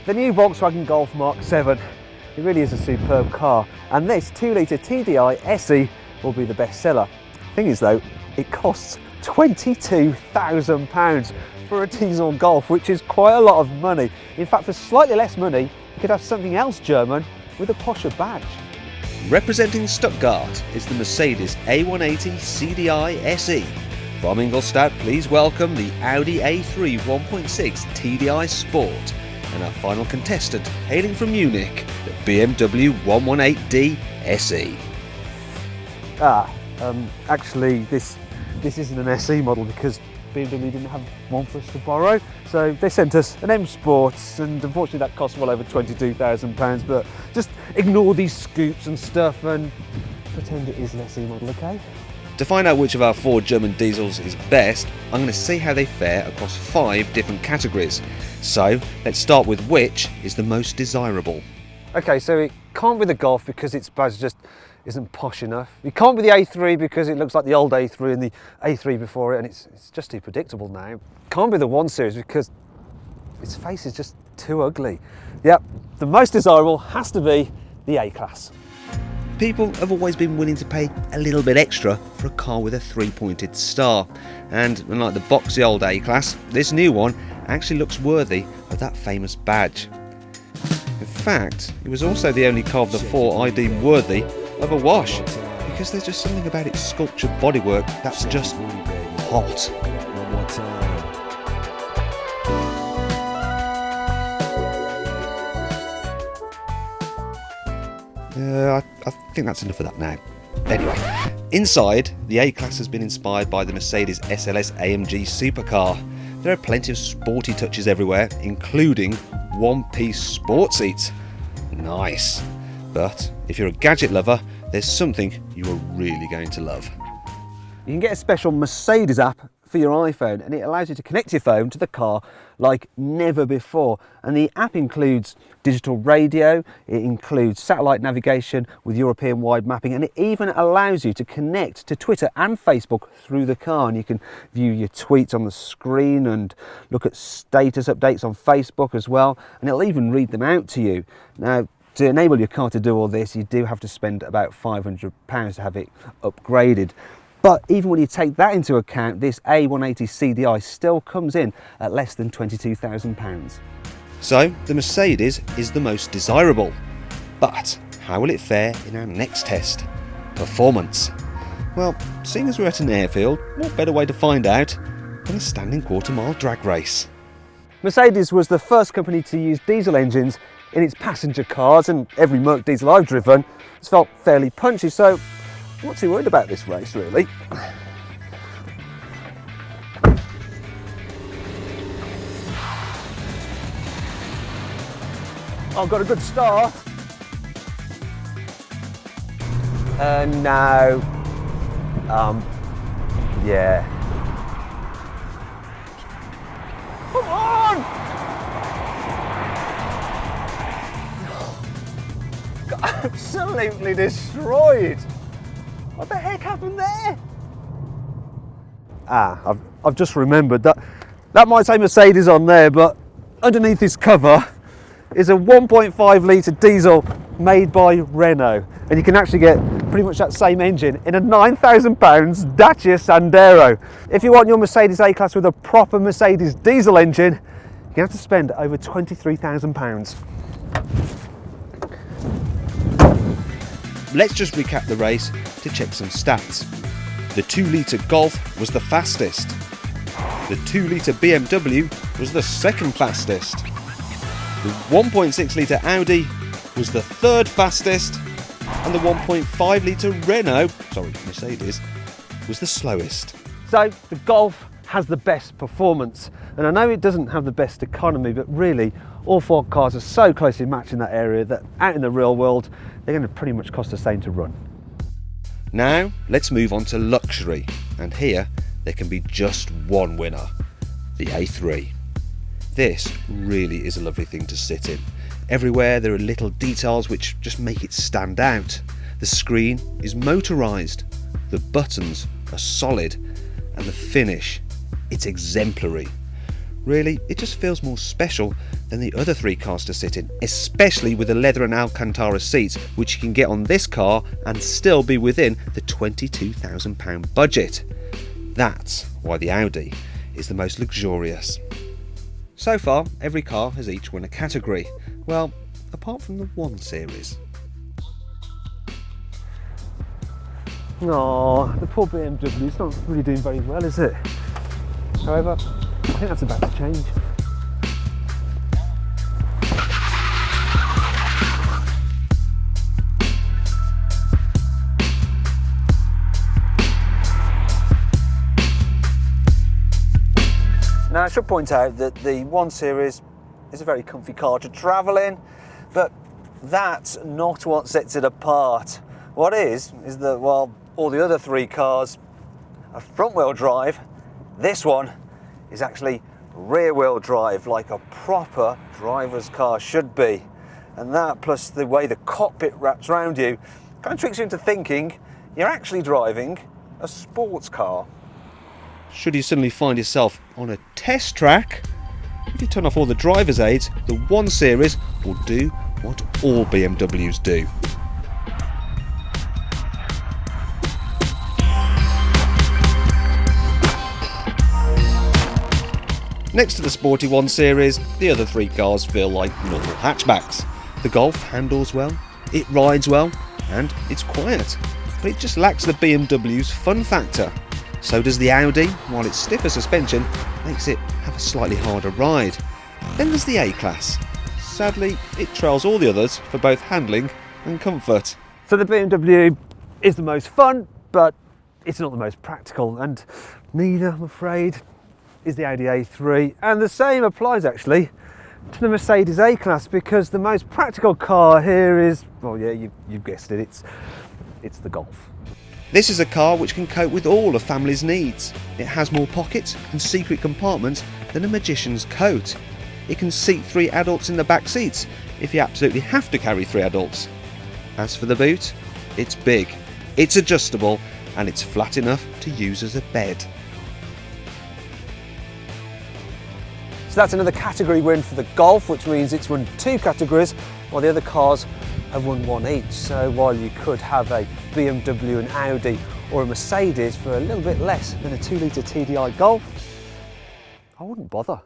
The new Volkswagen Golf Mark 7, it really is a superb car, and this 2-litre TDI SE will be the best seller. Thing is though, it costs £22,000 for a diesel Golf, which is quite a lot of money. In fact, for slightly less money, you could have something else German with a posher badge. Representing Stuttgart is the Mercedes A180 CDI SE. From Ingolstadt, please welcome the Audi A3 1.6 TDI Sport, and our final contestant, hailing from Munich, the BMW 118D SE. Actually, this isn't an SE model because BMW didn't have one for us to borrow, so they sent us an M Sport, and unfortunately that cost well over £22,000, but just ignore these scoops and stuff and pretend it is an SE model, okay? To find out which of our 4 German diesels is best, I'm going to see how they fare across 5 different categories. So let's start with which is the most desirable. Okay, so it can't be the Golf because its badge just isn't posh enough. It can't be the A3 because it looks like the old A3 and the A3 before it, and it's just too predictable now. It can't be the 1 Series because its face is just too ugly. Yep, the most desirable has to be the A-Class. People have always been willing to pay a little bit extra for a car with a 3-pointed star, and unlike the boxy old A-Class, this new one actually looks worthy of that famous badge. In fact, it was also the only car of the 4 I deem worthy of a wash, because there's just something about its sculptured bodywork that's just hot. I think that's enough of that now. Anyway, inside, the A-Class has been inspired by the Mercedes SLS AMG supercar. There are plenty of sporty touches everywhere, including one-piece sport seats. Nice. But if you're a gadget lover, there's something you are really going to love. You can get a special Mercedes app for your iPhone, and it allows you to connect your phone to the car like never before. And the app includes digital radio, it includes satellite navigation with European-wide mapping, and it even allows you to connect to Twitter and Facebook through the car. And you can view your tweets on the screen and look at status updates on Facebook as well, and it'll even read them out to you. Now, to enable your car to do all this, you do have to spend about £500 to have it upgraded. But even when you take that into account, this A180 CDI still comes in at less than £22,000. So, the Mercedes is the most desirable. But how will it fare in our next test? Performance. Well, seeing as we're at an airfield, what better way to find out than a standing quarter-mile drag race? Mercedes was the first company to use diesel engines in its passenger cars, and every Merc diesel I've driven has felt fairly punchy, so I'm not too worried about this race really. I've got a good start. No. Yeah. Come on! Got absolutely destroyed. What the heck happened there? I've just remembered that might say Mercedes on there, but underneath this cover is a 1.5 litre diesel made by Renault, and you can actually get pretty much that same engine in a £9,000 Dacia Sandero. If you want your Mercedes A-Class with a proper Mercedes diesel engine, you have to spend over £23,000. Let's just recap the race to check some stats. The 2-litre Golf was the fastest. The 2-litre BMW was the second fastest. The 1.6-litre Audi was the third fastest, and the 1.5-litre Mercedes, was the slowest. So the Golf has the best performance, and I know it doesn't have the best economy, but really all 4 cars are so closely matched in that area that out in the real world they're going to pretty much cost the same to run. Now let's move on to luxury, and here there can be just one winner, the A3. This really is a lovely thing to sit in. Everywhere there are little details which just make it stand out. The screen is motorised, the buttons are solid, and the finish, it's exemplary. Really, it just feels more special than the other three cars to sit in, especially with the leather and Alcantara seats, which you can get on this car and still be within the £22,000 budget. That's why the Audi is the most luxurious. So far, every car has each won a category. Well, apart from the 1 Series. Oh, the poor BMW, it's not really doing very well, is it? However, I think that's about to change. Now I should point out that the 1 Series is a very comfy car to travel in, but that's not what sets it apart. What is that while all the other 3 cars are front-wheel drive, this one is actually rear-wheel drive, like a proper driver's car should be. And that, plus the way the cockpit wraps around you, kind of tricks you into thinking you're actually driving a sports car. Should you suddenly find yourself on a test track, if you turn off all the driver's aids, the 1 Series will do what all BMWs do. Next to the sporty 1 Series, the other 3 cars feel like normal hatchbacks. The Golf handles well, it rides well, and it's quiet. But it just lacks the BMW's fun factor. So does the Audi, while its stiffer suspension makes it have a slightly harder ride. Then there's the A-Class. Sadly, it trails all the others for both handling and comfort. So the BMW is the most fun, but it's not the most practical, and neither, I'm afraid, is the Audi A3. And the same applies actually to the Mercedes A-Class, because the most practical car here is, well yeah, you've guessed it, it's the Golf. This is a car which can cope with all a family's needs. It has more pockets and secret compartments than a magician's coat. It can seat 3 adults in the back seats if you absolutely have to carry 3 adults. As for the boot, it's big, it's adjustable, and it's flat enough to use as a bed. So that's another category win for the Golf, which means it's won 2 categories, while the other cars have won 1 each. So while you could have a BMW, an Audi or a Mercedes for a little bit less than a 2-litre TDI Golf, I wouldn't bother.